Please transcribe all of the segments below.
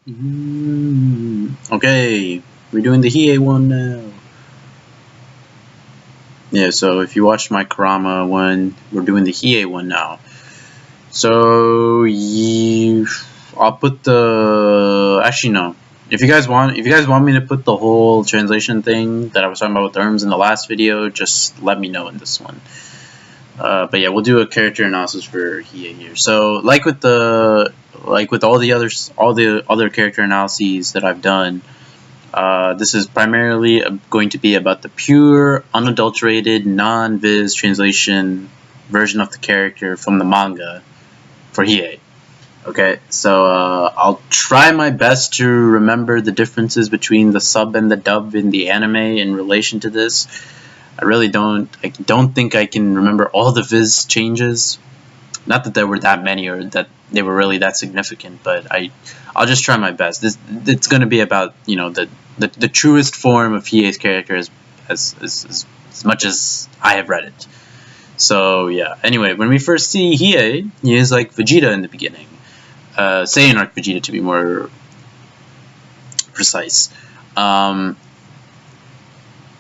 Okay, we're doing the Hiei one now. Yeah, so if you watched my Kurama one, we're doing the Hiei one now. So I'll put the actually no. If you guys want me to put the whole translation thing that I was talking about with terms in the last video, just let me know in this one. But yeah, we'll do a character analysis for Hiei here. So like with all the other character analyses that I've done, this is primarily going to be about the pure, unadulterated, non-viz translation version of the character from the manga for Hiei. Okay, so I'll try my best to remember the differences between the sub and the dub in the anime in relation to this. I don't think I can remember all the viz changes. Not that there were that many or that they were really that significant, but I'll just try my best. It's going to be about, you know, the truest form of Hiei's character as much as I have read it. So yeah. Anyway, when we first see Hiei, he is like Vegeta in the beginning. Saiyan arc Vegeta to be more precise.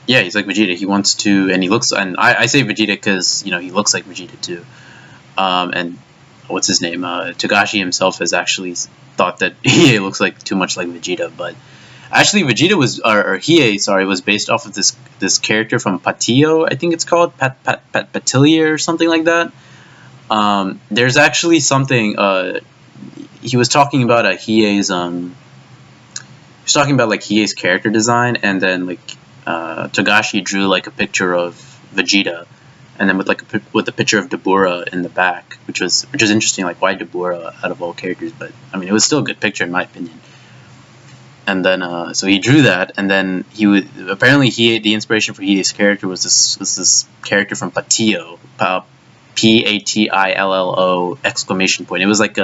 Yeah, he's like Vegeta. He wants to, and he looks, and I say Vegeta because, you know, he looks like Vegeta too. And what's his name? Togashi himself has actually thought that Hiei looks like too much like Vegeta, but actually Vegeta was, or Hiei, sorry, was based off of this character from Patillo, I think it's called Patilia or something like that. There's actually something. He was talking about Hiei's he was talking about like Hiei's character design, and then like Togashi drew like a picture of Vegeta, and then with a picture of Dabura in the back, which was interesting. Like, why Dabura out of all characters? But I mean, it was still a good picture in my opinion. And then so he drew that, and then the inspiration for Hiei's character was this character from Patillo, Patillo exclamation point. It was like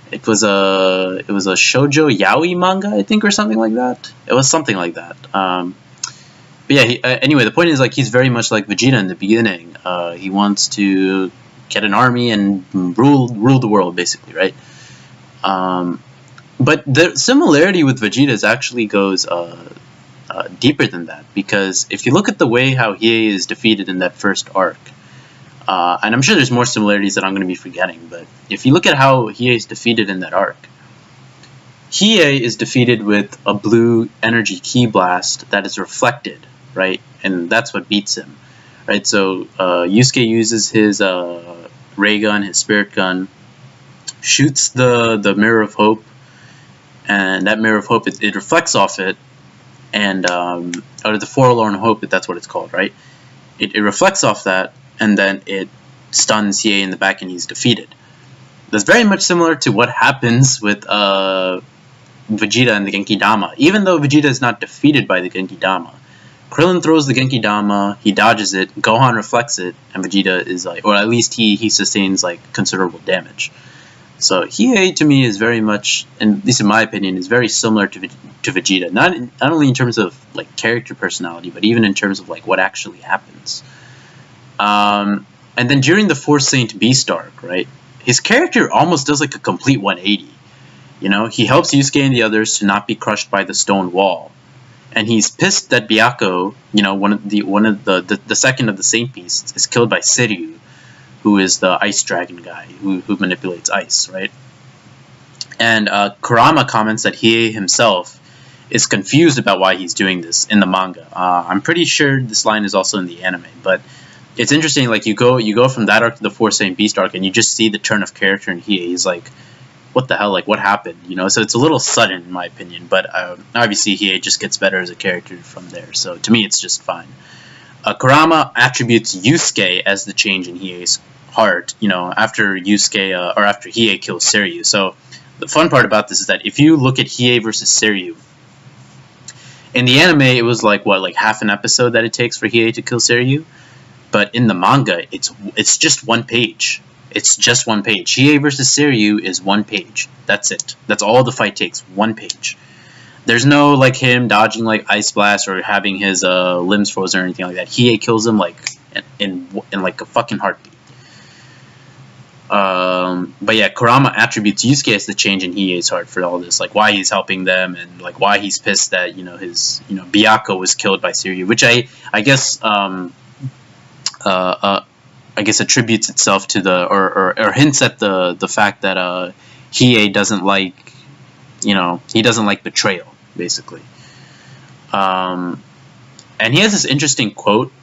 it was a shoujo yaoi manga, I think, or something like that. It was something like that. But yeah, anyway, the point is, like, he's very much like Vegeta in the beginning. He wants to get an army and rule the world, basically, right? But the similarity with Vegeta actually goes deeper than that, because if you look at the way how Hiei is defeated in that first arc, and I'm sure there's more similarities that I'm going to be forgetting, but if you look at how Hiei is defeated in that arc, Hiei is defeated with a blue energy ki blast that is reflected, right? And that's what beats him, right? So Yusuke uses his ray gun, his spirit gun, shoots the Mirror of Hope, and that Mirror of Hope, it reflects off it, and out of the Forlorn Hope, that's what it's called, right? It reflects off that, and then it stuns Hiei in the back, and he's defeated. That's very much similar to what happens with Vegeta and the Genki Dama. Even though Vegeta is not defeated by the Genki Dama, Krillin throws the Genki Dama, he dodges it, Gohan reflects it, and Vegeta is like, or at least he sustains like considerable damage. So Hiei, to me, is very much, and at least in my opinion, is very similar to Vegeta. Not only in terms of like character personality, but even in terms of like what actually happens. And then during the Four Saint Beast arc, right, his character almost does like a complete 180. You know, he helps Yusuke and the others to not be crushed by the stone wall, and he's pissed that Byakko, you know, one of the second of the Saint Beasts, is killed by Seiryu, who is the ice dragon guy who manipulates ice, right? And Kurama comments that Hiei himself is confused about why he's doing this in the manga. I'm pretty sure this line is also in the anime, but it's interesting. Like, you go from that arc to the Four Saint Beast arc, and you just see the turn of character in Hiei. He's like, what the hell? Like, what happened? You know, so it's a little sudden in my opinion, but obviously Hiei just gets better as a character from there. So to me, it's just fine. Kurama attributes Yusuke as the change in Hiei's heart, you know, after Hiei kills Seiryu. So the fun part about this is that if you look at Hiei versus Seiryu, in the anime it was like half an episode that it takes for Hiei to kill Seiryu, but in the manga it's just one page. It's just one page. Hiei versus Seiryu is one page. That's it. That's all the fight takes. One page. There's no like him dodging like ice blast or having his limbs frozen or anything like that. Hiei kills him like in like a fucking heartbeat. But yeah, Kurama attributes Yusuke as the change in Hiei's heart for all this, like why he's helping them and like why he's pissed that his Byakuya was killed by Siryu, which I guess I guess attributes itself to the or hints at the fact that Hiei doesn't like he doesn't like betrayal basically. And he has this interesting quote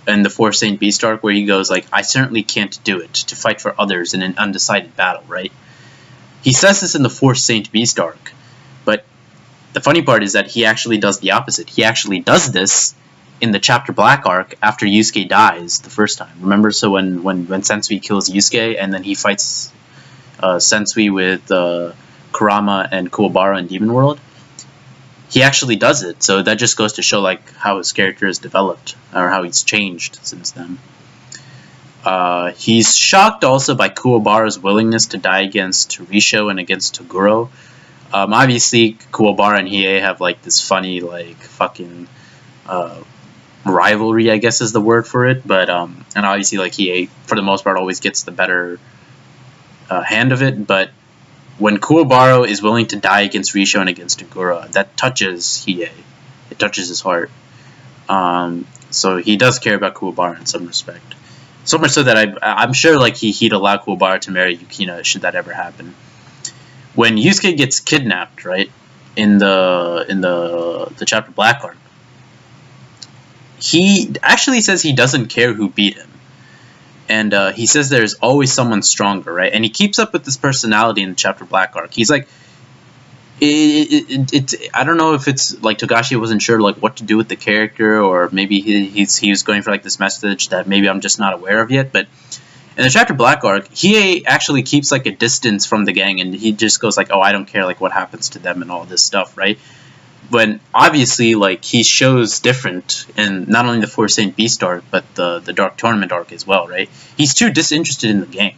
in the Four Saint Beast arc where he goes like, I certainly can't do it to fight for others in an undecided battle, right? He says this in the Four Saint Beast arc, but the funny part is that he actually does the opposite. He actually does this in the Chapter Black arc after Yusuke dies the first time. Remember? So when Sensui kills Yusuke and then he fights Sensui with Kurama and Kuwabara in Demon World, he actually does it. So that just goes to show like how his character has developed or how he's changed since then. He's shocked also by Kuwabara's willingness to die against Risho and against Toguro. Obviously, Kuwabara and Hiei have like this funny like fucking rivalry, I guess is the word for it. But and obviously like Hiei for the most part always gets the better hand of it. But when Kuwabara is willing to die against Risho and against Toguro, that touches Hiei. It touches his heart. So he does care about Kuwabara in some respect. So much so that I'm sure like he'd allow Kuwabara to marry Yukina should that ever happen. When Yusuke gets kidnapped, right, in the Chapter Black arc, he actually says he doesn't care who beat him. And he says there's always someone stronger, right? And he keeps up with this personality in the Chapter Black arc. He's like, I don't know if it's like Togashi wasn't sure like what to do with the character, or maybe he was going for like this message that maybe I'm just not aware of yet. But in the Chapter Black arc, he actually keeps like a distance from the gang, and he just goes like, oh, I don't care like what happens to them and all this stuff, right? But obviously, like, he shows different in not only the Four Saint Beast arc, but the Dark Tournament arc as well, right? He's too disinterested in the gang.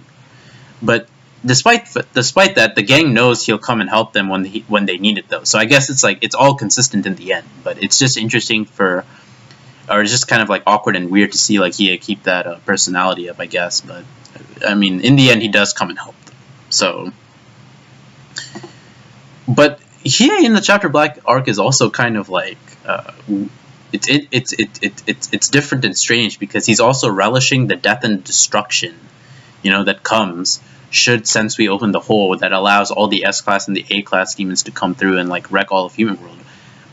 But despite that, the gang knows he'll come and help them when they need it, though. So I guess it's like it's all consistent in the end. But it's just interesting or it's just kind of like awkward and weird to see like he keep that personality up, I guess. But I mean, in the end, he does come and help them. So, but Hiei in the Chapter Black arc is also kind of like it's different and strange because he's also relishing the death and destruction, that comes should Sensui open the hole that allows all the S-class and the A-class demons to come through and like wreck all of human world.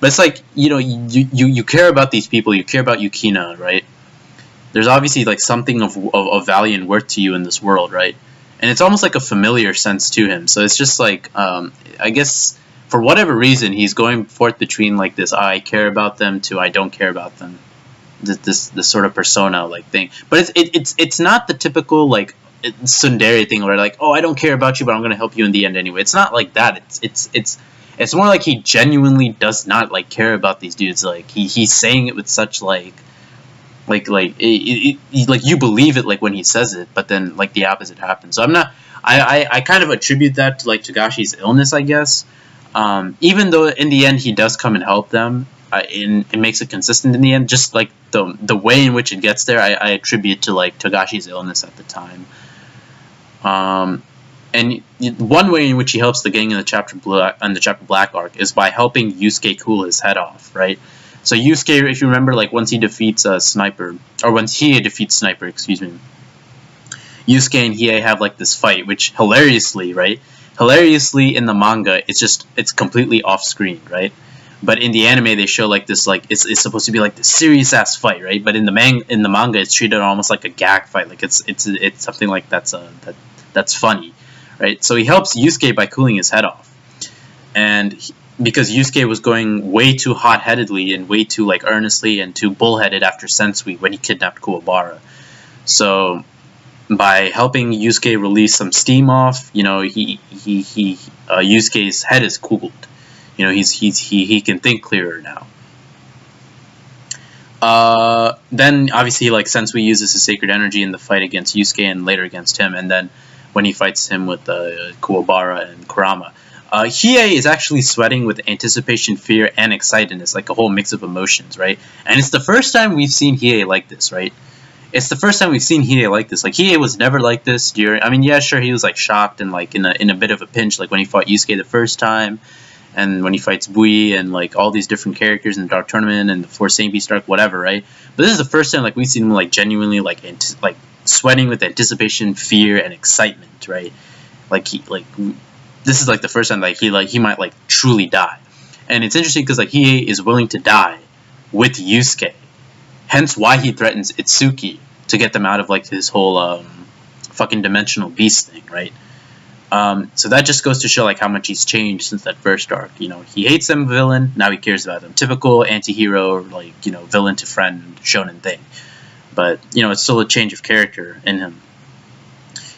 But it's like you care about these people, you care about Yukina, right? There's obviously like something of value and worth to you in this world, right? And it's almost like a familiar sense to him. So it's just like I guess, for whatever reason, he's going forth between like this I care about them to I don't care about them, this sort of persona like thing. But it's not the typical like tsundere thing where like, oh, I don't care about you, but I'm gonna help you in the end anyway. It's not like that. It's more like he genuinely does not like care about these dudes. Like he's saying it with such like you believe it like when he says it, but then like the opposite happens. So I kind of attribute that to like Togashi's illness, I guess. Even though in the end he does come and help them, it makes it consistent in the end. Just like the way in which it gets there, I attribute to like Togashi's illness at the time. And one way in which he helps the gang in the Chapter Black arc is by helping Yusuke cool his head off, right? So Yusuke, if you remember, like once he defeats Sniper, or once Hiei defeats Sniper, excuse me, Yusuke and Hiei have like this fight, which hilariously in the manga, it's completely off screen, right? But in the anime, they show like this, like it's supposed to be like this serious ass fight, right? But in the manga, it's treated almost like a gag fight, like it's something like that's funny, right? So he helps Yusuke by cooling his head off, and because Yusuke was going way too hot-headedly and way too like earnestly and too bullheaded after Sensui when he kidnapped Kuwabara, so by helping Yusuke release some steam off, Yusuke's head is cooled. He can think clearer now. Then obviously like Sensui uses his sacred energy in the fight against Yusuke and later against him, and then when he fights him with Kuwabara and Kurama. Hiei is actually sweating with anticipation, fear, and excitedness, like a whole mix of emotions, right? And it's the first time we've seen Hiei like this, right? it's the first time we've seen Hiei like this. Like, Hiei was never like this during... I mean, yeah, sure, he was, like, shocked and, like, in a bit of a pinch, like, when he fought Yusuke the first time, and when he fights Bui, and, like, all these different characters in the Dark Tournament, and the 4 Saint Beast arc, whatever, right? But this is the first time, like, we've seen him, like, genuinely, like, sweating with anticipation, fear, and excitement, right? Like, this is, like, the first time, like, he might, like, truly die. And it's interesting because, like, Hiei is willing to die with Yusuke. Hence why he threatens Itsuki to get them out of, like, his whole fucking dimensional beast thing, right? So that just goes to show, like, how much he's changed since that first arc. You know, he hates them, villain, now he cares about them. Typical anti-hero, like, you know, villain to friend shonen thing. But, you know, it's still a change of character in him.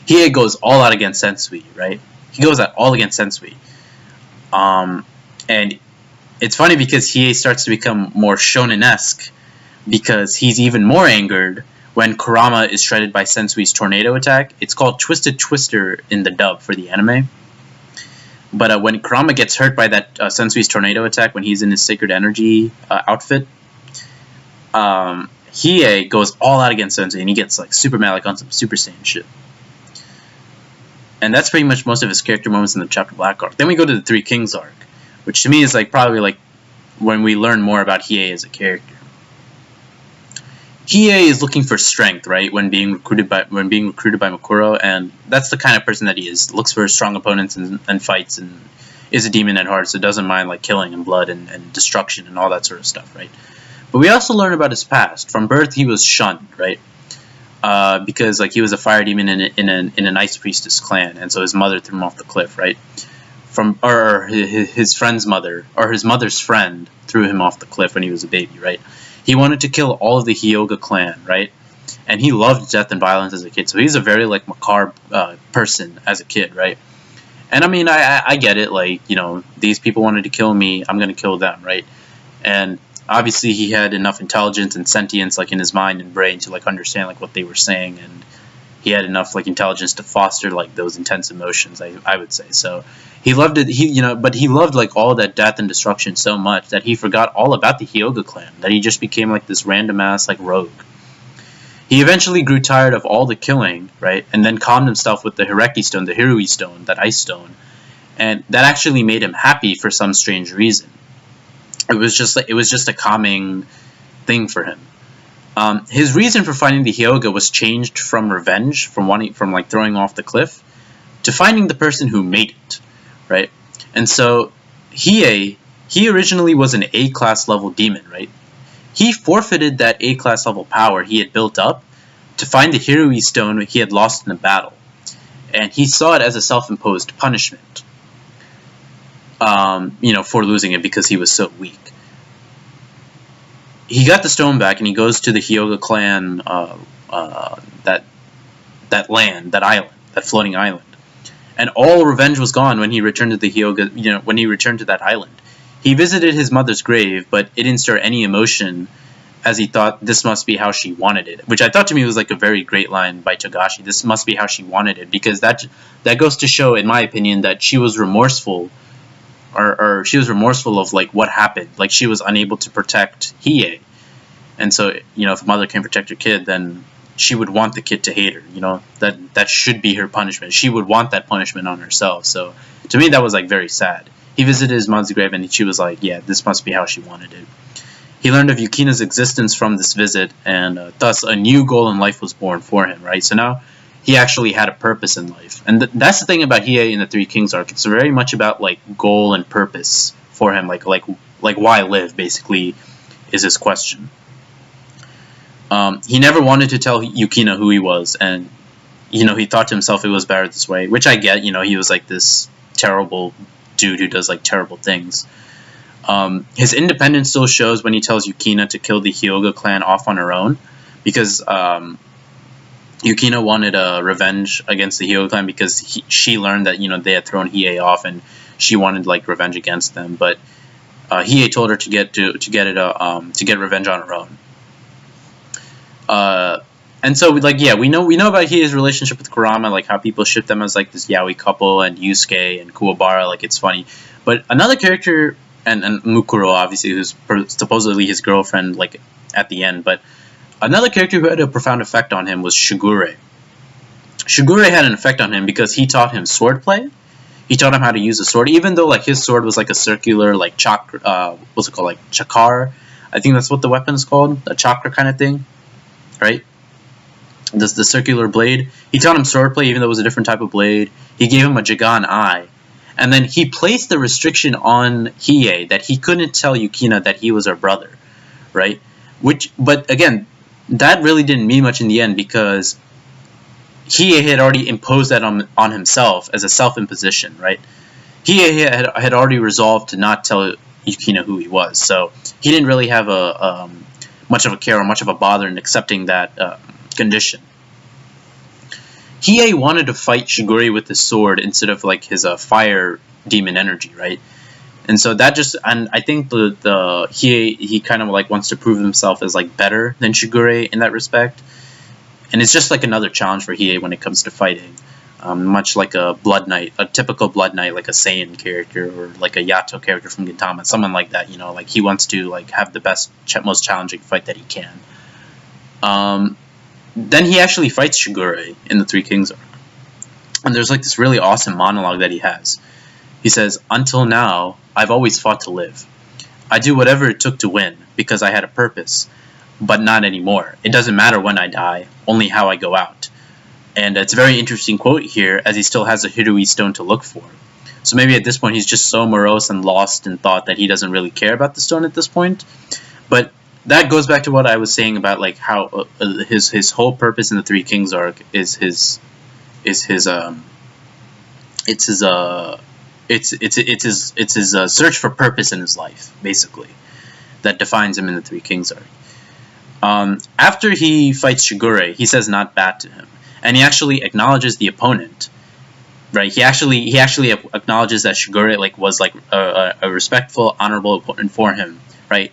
Hiei goes all out against Sensui, right? He goes all against Sensui. And it's funny because Hiei starts to become more shonen-esque, because he's even more angered when Kurama is shredded by Sensui's tornado attack. It's called Twisted Twister in the dub for the anime. But when Kurama gets hurt by that Sensui's tornado attack when he's in his Sacred Energy outfit, Hiei goes all out against Sensui, and he gets, like, super mad, like, on some Super Saiyan shit. And that's pretty much most of his character moments in the Chapter Black arc. Then we go to the Three Kings arc, which to me is, like, probably, like, when we learn more about Hiei as a character. Hiei is looking for strength, right, when being recruited by Mukuro, and that's the kind of person that he is. Looks for strong opponents and fights, and is a demon at heart, so doesn't mind, like, killing and blood and destruction and all that sort of stuff, right? But we also learn about his past. From birth, he was shunned, right? Because, like, he was a fire demon in an ice priestess clan, and so his mother threw him off the cliff, right? Or his friend's mother, or his mother's friend, threw him off the cliff when he was a baby, right? He wanted to kill all of the Hyuga clan, right? And he loved death and violence as a kid, so he's a very, like, macabre person as a kid, right? And I mean, I get it, like, you know, these people wanted to kill me, I'm gonna kill them, right? And obviously he had enough intelligence and sentience, like, in his mind and brain to, like, understand, like, what they were saying, and he had enough, like, intelligence to foster, like, those intense emotions, I would say. So he loved it, but he loved, like, all that death and destruction so much that he forgot all about the Hyuga clan, that he just became, like, this random ass, like, rogue. He eventually grew tired of all the killing, right, and then calmed himself with the Hireki stone, the Hirui stone, that ice stone, and that actually made him happy for some strange reason. It was just a calming thing for him. His reason for finding the Hyuga was changed from revenge, from like throwing off the cliff, to finding the person who made it, right? And so Hiei, he originally was an A-class level demon, right? He forfeited that A-class level power he had built up to find the Hirui stone he had lost in the battle, and he saw it as a self-imposed punishment, you know, for losing it because he was so weak. He got the stone back, and he goes to the Hyuga clan, that land, that island, that floating island. And all revenge was gone when he returned to the Hyuga, you know, when he returned to that island. He visited his mother's grave, but it didn't stir any emotion, as he thought this must be how she wanted it. Which I thought to me was like a very great line by Togashi. This must be how she wanted it, because that goes to show, in my opinion, that she was remorseful, or she was remorseful of, like, what happened. Like, she was unable to protect Hiei. And so, you know, if a mother can't protect her kid, then she would want the kid to hate her, you know? That should be her punishment. She would want that punishment on herself. So, to me, that was, like, very sad. He visited his mother's grave, and she was like, yeah, this must be how she wanted it. He learned of Yukina's existence from this visit, and thus a new goal in life was born for him, right? So now he actually had a purpose in life. And that's the thing about Hiei in the Three Kings arc. It's very much about, like, goal and purpose for him. Like why live, basically, is his question. He never wanted to tell Yukina who he was, and, you know, he thought to himself it was better this way, which I get. You know, he was, like, this terrible dude who does, like, terrible things. His independence still shows when he tells Yukina to kill the Hyuga clan off on her own, because Yukina wanted revenge against the Hyuga clan because she learned that, you know, they had thrown Hiei off, and she wanted, like, revenge against them. But Hiei told her to get revenge on her own. And so, like, yeah, we know about Hiei's relationship with Kurama, like, how people ship them as, like, this yaoi couple, and Yusuke and Kuwabara, like, it's funny. But another character, and Mukuro, obviously, who's supposedly his girlfriend, like, at the end, but Another character who had a profound effect on him was Shigure. Shigure had an effect on him because he taught him swordplay. He taught him how to use a sword, even though like his sword was like a circular, like chakra, what's it called, like chakar. I think that's what the weapon is called, a chakra kind of thing, right? This the circular blade. He taught him swordplay, even though it was a different type of blade. He gave him a Jagan eye, and then he placed the restriction on Hiei that he couldn't tell Yukina that he was her brother, right? But again, that really didn't mean much in the end because Hiei had already imposed that on himself as a self-imposition, right? Hiei had already resolved to not tell Yukina who he was, so he didn't really have a much of a care or much of a bother in accepting that condition. Hiei wanted to fight Shigure with his sword instead of like his fire demon energy, right? And so that just, and I think the Hiei, he kind of like wants to prove himself as like better than Shigure in that respect. And it's just like another challenge for Hiei when it comes to fighting. Much like a Blood Knight, a typical Blood Knight, like a Saiyan character or like a Yato character from Gintama, someone like that, you know, like he wants to like have the best, most challenging fight that he can. Then he actually fights Shigure in the Three Kings arc. And there's like this really awesome monologue that he has. He says, "Until now, I've always fought to live. I do whatever it took to win, because I had a purpose. But not anymore. It doesn't matter when I die, only how I go out." And it's a very interesting quote here, as he still has a Hirui stone to look for. So maybe at this point he's just so morose and lost in thought that he doesn't really care about the stone at this point. But that goes back to what I was saying about like how his whole purpose in the Three Kings arc is his search for purpose in his life, basically, that defines him in the Three Kings arc. After he fights Shigure, he says not bad to him, and he actually acknowledges the opponent. Right? He actually acknowledges that Shigure like was like a respectful, honorable opponent for him. Right?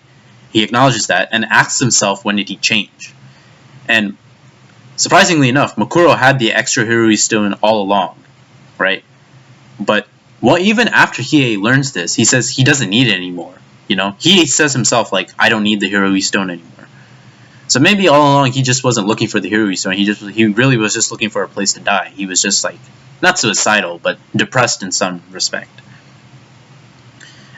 He acknowledges that and asks himself, when did he change? And surprisingly enough, Mukuro had the extra Hirui stone all along, right? But even after Hiei learns this, he says he doesn't need it anymore. You know, he says himself like, I don't need the Hirui stone anymore. So maybe all along he just wasn't looking for the Hirui stone. He really was just looking for a place to die. He was just like not suicidal, but depressed in some respect.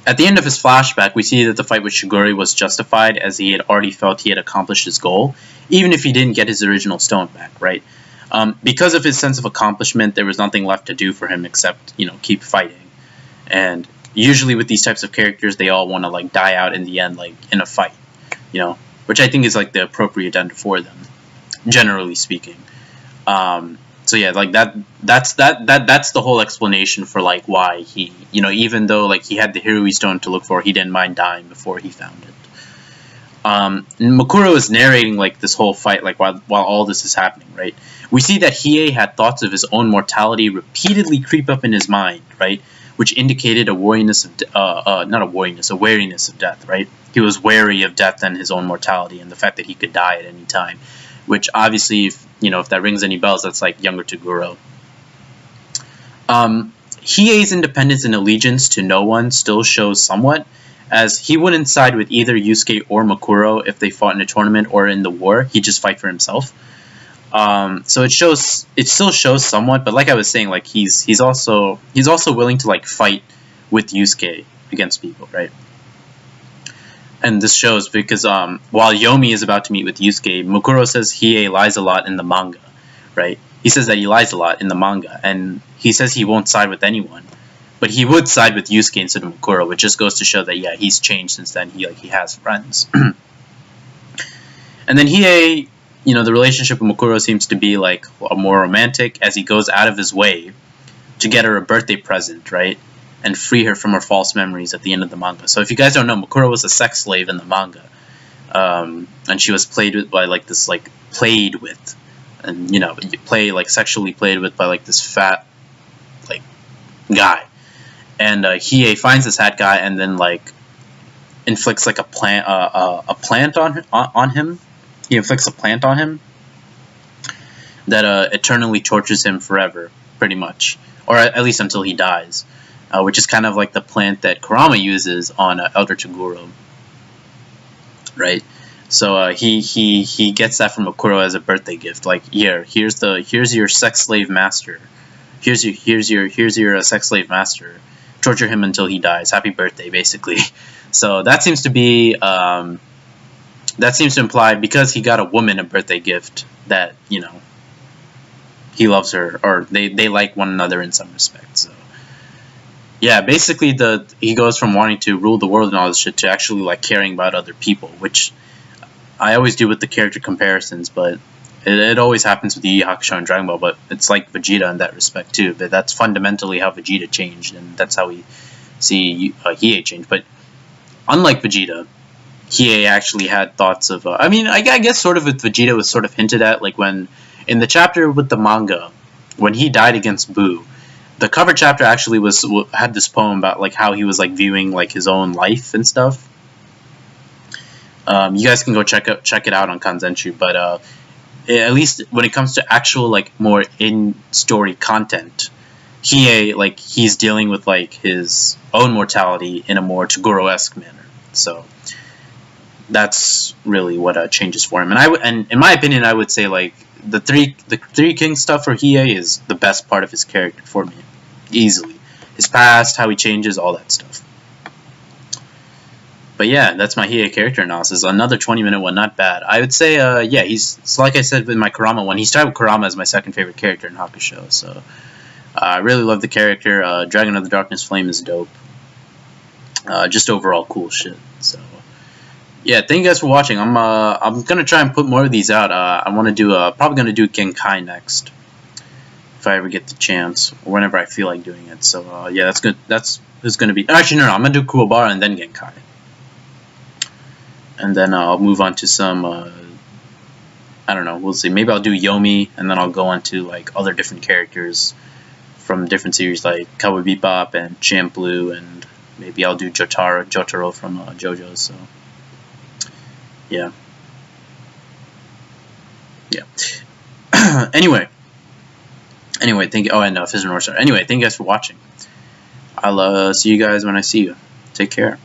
At the end of his flashback, we see that the fight with Shigure was justified, as he had already felt he had accomplished his goal, even if he didn't get his original stone back, right? Because of his sense of accomplishment, there was nothing left to do for him except, you know, keep fighting. And usually with these types of characters, they all want to like die out in the end, like in a fight, you know, which I think is like the appropriate end for them, generally speaking. So yeah, like that's the whole explanation for like why he, you know, even though like he had the Hirui stone to look for, he didn't mind dying before he found it. Mukuro is narrating like this whole fight, like while all this is happening, right? We see that Hiei had thoughts of his own mortality repeatedly creep up in his mind, right? Which indicated a wariness of a wariness of death, right? He was wary of death and his own mortality and the fact that he could die at any time. Which obviously, if that rings any bells, that's like younger Toguro. Hiei's independence and allegiance to no one still shows somewhat, as he wouldn't side with either Yusuke or Mukuro if they fought in a tournament or in the war. He'd just fight for himself. So it still shows somewhat, but like I was saying, like he's also willing to like fight with Yusuke against people, right? And this shows because while Yomi is about to meet with Yusuke, Mukuro says Hiei lies a lot in the manga, right? He says that he lies a lot in the manga, and he says he won't side with anyone, but he would side with Yusuke instead of Mukuro, which just goes to show that yeah, he's changed since then. He has friends. And then Hiei, the relationship with Mukuro seems to be like more romantic, as he goes out of his way to get her a birthday present, right? And free her from her false memories at the end of the manga. So if you guys don't know, Mukuro was a sex slave in the manga. And she was played with by like this, like, played with. And, sexually played with by like this fat, like, guy. And Hiei finds this fat guy and then, like, inflicts like a plant on him. He inflicts a plant on him that eternally tortures him forever, pretty much. Or at least until he dies. Which is kind of like the plant that Kurama uses on Elder Toguro, right? So he gets that from Okuro as a birthday gift. Like, here's your sex slave master. Here's your sex slave master. Torture him until he dies. Happy birthday, basically. So that seems to be that seems to imply, because he got a woman a birthday gift, that, you know, he loves her, or they like one another in some respect. So yeah, basically he goes from wanting to rule the world and all this shit to actually like caring about other people, which I always do with the character comparisons, but it always happens with Yu Yu Hakusho and Dragon Ball, but it's like Vegeta in that respect too. But that's fundamentally how Vegeta changed, and that's how we see Hiei change. But unlike Vegeta, Hiei actually had thoughts of. I mean, I guess sort of with Vegeta was sort of hinted at, like when in the chapter with the manga, when he died against Buu, the cover chapter actually had this poem about like how he was like viewing like his own life and stuff. You guys can go check it out on Kanzenshu, but at least when it comes to actual like more in-story content, he's dealing with like his own mortality in a more Toguro-esque manner. So that's really what changes for him. And in my opinion, I would say like the three King stuff for Hiei is the best part of his character for me, easily. His past, how he changes, all that stuff. But yeah, that's my Hiei character analysis. Another 20-minute one, not bad. I would say, yeah, it's like I said with my Kurama one, he started with Kurama as my second favorite character in Hakusho. So I really love the character. Dragon of the Darkness Flame is dope. Just overall cool shit. So yeah, thank you guys for watching. I'm gonna try and put more of these out. I want to do probably gonna do Genkai next, if I ever get the chance, or whenever I feel like doing it. So yeah, that's good. That's gonna be. Actually, no, I'm gonna do Kuwabara and then Genkai. And then I'll move on to some, I don't know, we'll see. Maybe I'll do Yomi, and then I'll go on to like other different characters from different series like Cowboy Bebop and Champ Blue, and maybe I'll do Jotaro from JoJo. So yeah. Anyway, thank you. Oh, and Fizz and Northstar. Anyway, thank you guys for watching. I'll see you guys when I see you. Take care.